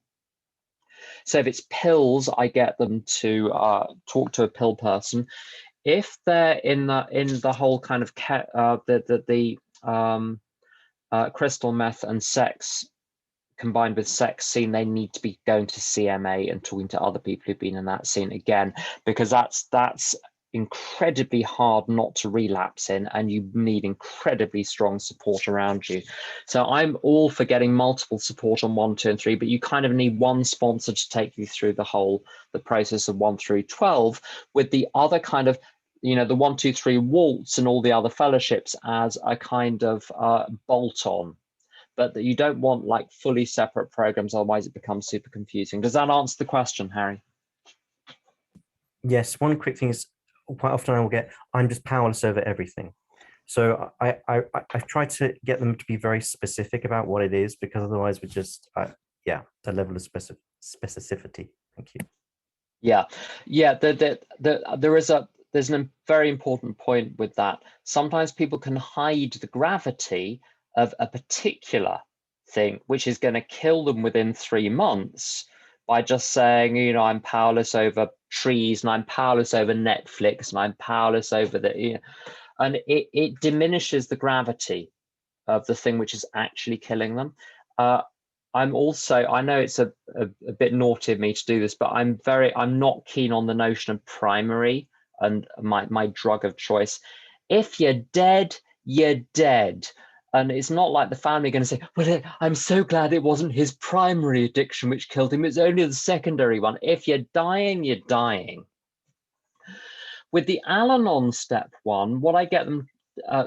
So if it's pills, I get them to talk to a pill person. If they're in the whole kind of crystal meth and sex combined with sex scene, they need to be going to CMA and talking to other people who've been in that scene again, because that's incredibly hard not to relapse in, and you need incredibly strong support around you. So I'm all for getting multiple support on 1, 2, and 3, but you kind of need one sponsor to take you through the process of 1 through 12, with the other kind of, you know, the 1, 2, 3 waltz and all the other fellowships as a kind of bolt on. But that you don't want like fully separate programs, otherwise it becomes super confusing. Does that answer the question, Harry? Yes, one quick thing is, quite often I will get, I'm just powerless over everything. So I try to get them to be very specific about what it is, because otherwise we're just, the level of specificity. Thank you. Yeah, there's a very important point with that. Sometimes people can hide the gravity of a particular thing, which is going to kill them within 3 months, by just saying, you know, I'm powerless over trees, and I'm powerless over Netflix, and I'm powerless over and it diminishes the gravity of the thing which is actually killing them. I'm also, I know it's a bit naughty of me to do this, but I'm not keen on the notion of primary and my drug of choice. If you're dead, you're dead. And it's not like the family are going to say, well, I'm so glad it wasn't his primary addiction which killed him. It's only the secondary one. If you're dying, you're dying. With the Al-Anon step 1, what I get them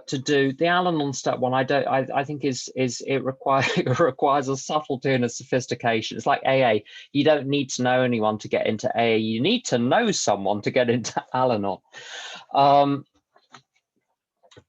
to do, the Al-Anon step 1, I think it requires a subtlety and a sophistication. It's like AA. You don't need to know anyone to get into AA. You need to know someone to get into Al-Anon.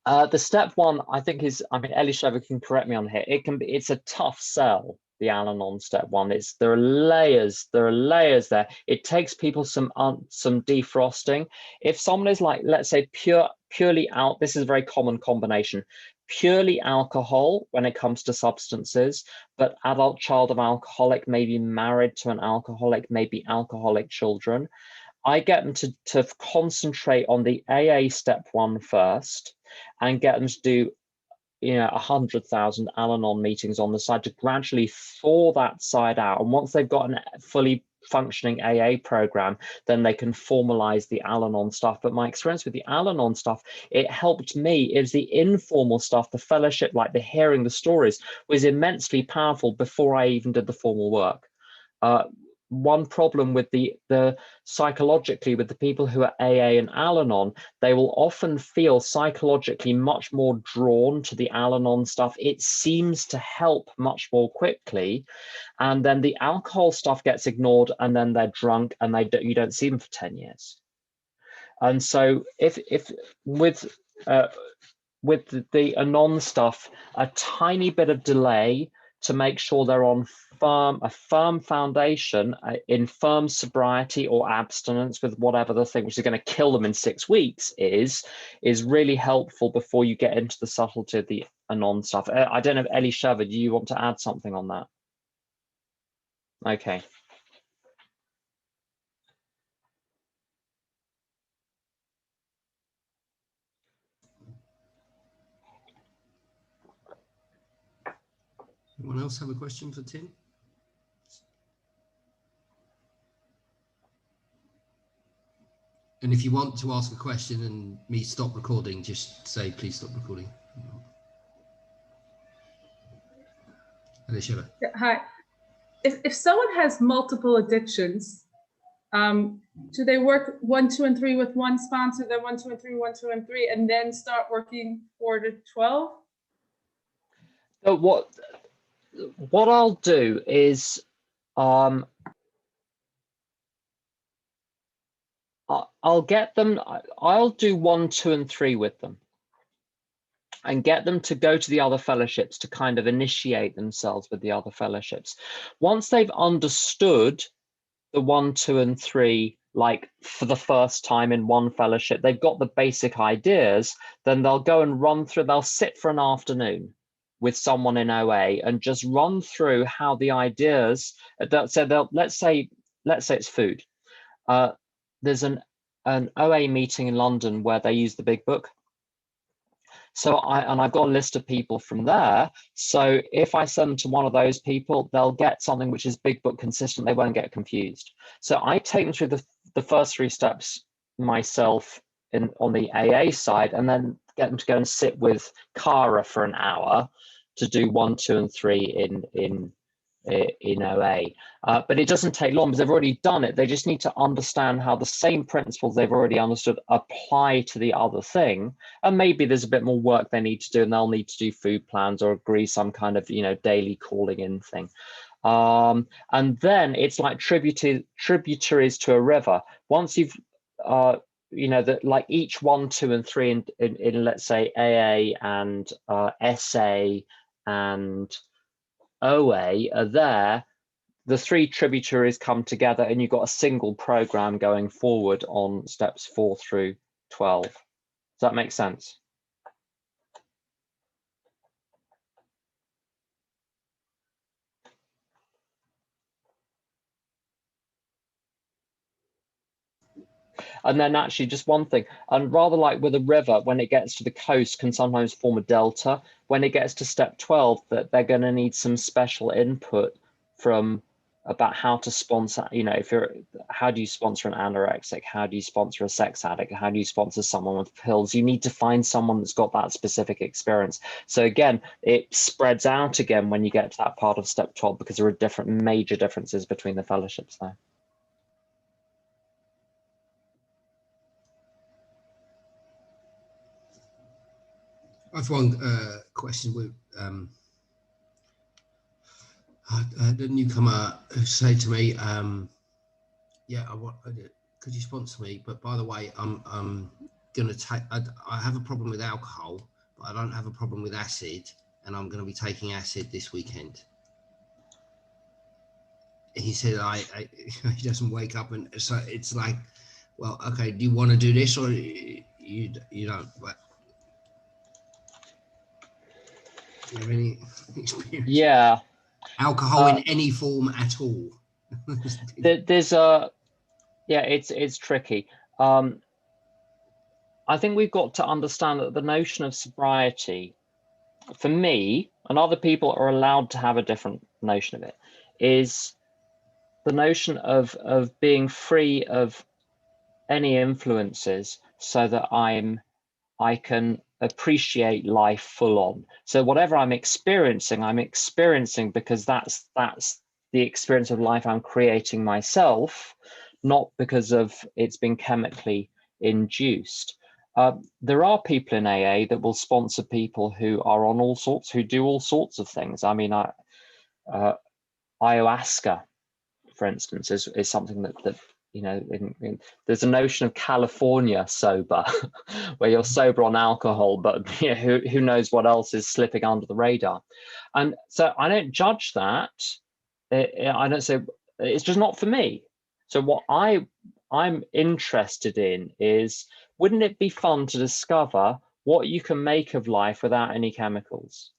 The step one, I think, is, I mean, Elisheva can correct me on here. It's a tough sell, the Al-Anon step one. There are layers there. It takes people some defrosting. If someone is like, let's say, purely out, this is a very common combination, purely alcohol when it comes to substances, but adult child of alcoholic, maybe married to an alcoholic, maybe alcoholic children. I get them to concentrate on the AA step one first, and get them to do 100,000 Al-Anon meetings on the side to gradually thaw that side out. And once they've got a fully functioning AA program, then they can formalize the Al-Anon stuff. But my experience with the Al-Anon stuff, it helped me. It was the informal stuff, the fellowship, like the hearing the stories, was immensely powerful before I even did the formal work. One problem with the psychologically with the people who are AA and Al-Anon, they will often feel psychologically much more drawn to the Al-Anon stuff. It seems to help much more quickly, and then the alcohol stuff gets ignored, and then they're drunk, and you don't see them for 10 years. And so if with the Anon stuff, a tiny bit of delay to make sure they're on a firm foundation in firm sobriety or abstinence with whatever the thing which is going to kill them in 6 weeks is really helpful before you get into the subtlety of the Anon stuff. I don't know if Elisheva, do you want to add something on that? Okay. Anyone else have a question for Tim? And if you want to ask a question and me stop recording, just say, please stop recording. Elisheva. Hi. If someone has multiple addictions, do they work 1, 2, and 3 with one sponsor, then 1, 2, and 3, 1, 2, and 3, and then start working 4 to 12? So what I'll do is I'll get them, I'll do 1, 2, and 3 with them and get them to go to the other fellowships to kind of initiate themselves with the other fellowships. Once they've understood the 1, 2, and 3, like for the first time in one fellowship, they've got the basic ideas, then they'll go and they'll sit for an afternoon with someone in OA and just run through how the ideas, so let's say it's food. There's an OA meeting in London where they use the big book. So I've got a list of people from there. So if I send them to one of those people, they'll get something which is big book consistent. They won't get confused. So I take them through the first 3 steps myself on the AA side, and then get them to go and sit with Cara for an hour to do 1, 2, and 3 in OA. But it doesn't take long because they've already done it. They just need to understand how the same principles they've already understood apply to the other thing. And maybe there's a bit more work they need to do, and they'll need to do food plans or agree some kind of daily calling in thing. And then it's like tributaries to a river. Once you've that like each 1, 2, and 3 in let's say AA and SA and OA are there, the 3 tributaries come together and you've got a single program going forward on steps 4 through 12. Does that make sense? And then actually just one thing, and rather like with a river, when it gets to the coast can sometimes form a delta. When it gets to step 12, that they're going to need some special input from about how to sponsor, how do you sponsor an anorexic? How do you sponsor a sex addict? How do you sponsor someone with pills? You need to find someone that's got that specific experience. So again, it spreads out again when you get to that part of step 12, because there are major differences between the fellowships there. I've one question with the newcomer who say to me, yeah, could you sponsor me? But by the way, I'm going to take, I have a problem with alcohol, but I don't have a problem with acid, and I'm going to be taking acid this weekend. He said, he doesn't wake up, and so it's like, well, okay, do you want to do this or you don't? But do you have any experience? Yeah. Alcohol in any form at all. There's it's tricky. I think we've got to understand that the notion of sobriety, for me, and other people are allowed to have a different notion of it, is the notion of being free of any influences so that I can appreciate life full on. So whatever I'm experiencing because that's the experience of life I'm creating myself, not because of it's been chemically induced. There are people in AA that will sponsor people who are on who do all sorts of things. I mean, ayahuasca, for instance, is something that you know, there's a notion of California sober, where you're sober on alcohol, but you know, who knows what else is slipping under the radar. And so I don't judge that. I don't say, it's just not for me. So what I'm interested in is, wouldn't it be fun to discover what you can make of life without any chemicals?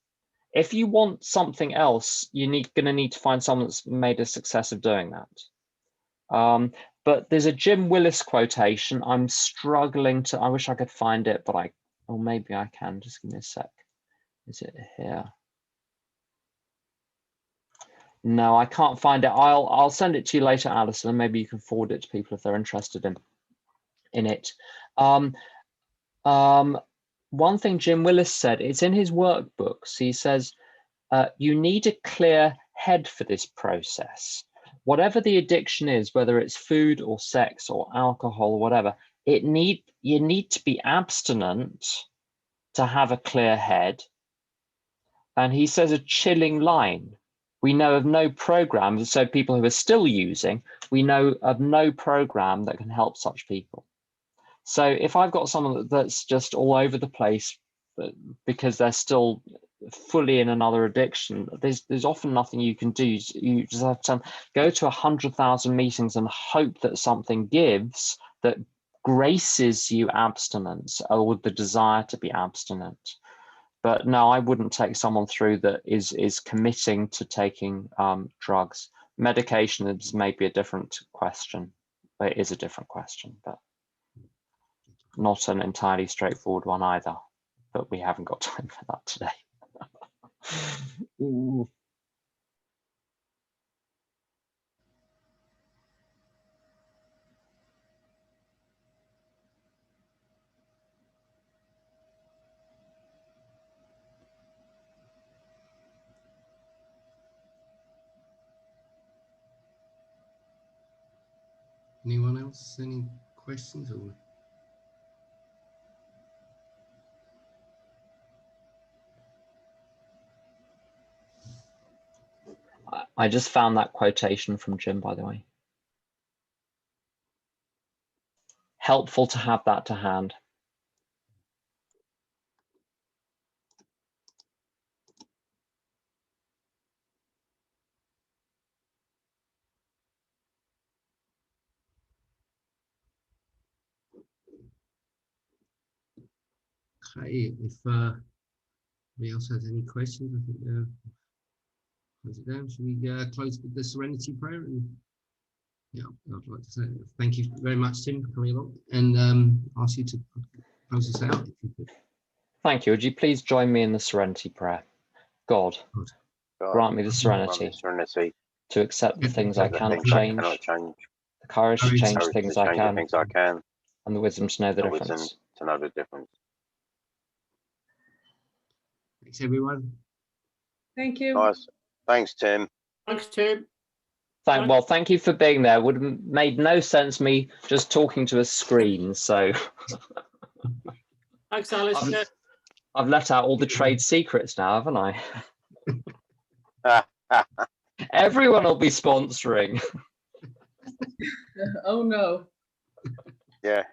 If you want something else, you're going to need to find someone that's made a success of doing that. But there's a Jim Willis quotation. I'm struggling to, I wish I could find it, but or maybe I can. Just give me a sec. Is it here? No, I can't find it. I'll send it to you later, Alison, and maybe you can forward it to people if they're interested in it. One thing Jim Willis said, it's in his workbooks. He says, you need a clear head for this process. Whatever the addiction is, whether it's food or sex or alcohol or whatever, you need to be abstinent to have a clear head. And he says a chilling line. We know of no program, so people who are still using, we know of no program that can help such people. So if I've got someone that's just all over the place because they're still fully in another addiction, there's often nothing you can do. You just have to go to 100,000 meetings and hope that something gives that graces you abstinence or the desire to be abstinent. But no, I wouldn't take someone through that is committing to taking drugs. Medication is maybe a different question. It is a different question, but not an entirely straightforward one either. But we haven't got time for that today. Ooh. Anyone else? Any questions? Or I just found that quotation from Jim, by the way. Helpful to have that to hand. okay, if anybody else has any questions, I think close it down. Should we close with the Serenity Prayer? And yeah, I'd like to say thank you very much, Tim, for coming along, and ask you to close us out if you could. Thank you. Would you please join me in the Serenity Prayer? God, grant me the serenity to accept the things I cannot change, the courage to change things I can, and the wisdom to know the difference. Thanks, everyone. Thank you. Nice. Thanks, Tim. Thanks, Tim. Well, thank you for being there. Would have made no sense me just talking to a screen. So Thanks, Alice. I've let out all the trade secrets now, haven't I? Everyone will be sponsoring. Oh no. Yeah.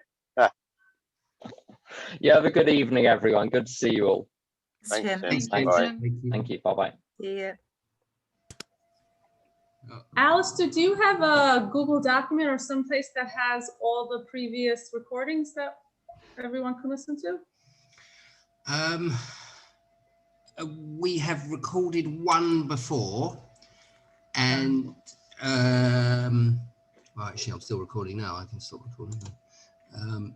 You have a good evening, everyone. Good to see you all. Thanks, Tim. Thanks, Thanks. Tim. Thank you. Bye-bye. See ya. Alistair, do you have a Google document or someplace that has all the previous recordings that everyone can listen to? We have recorded one before, and well, actually, I'm still recording now. I can stop recording now.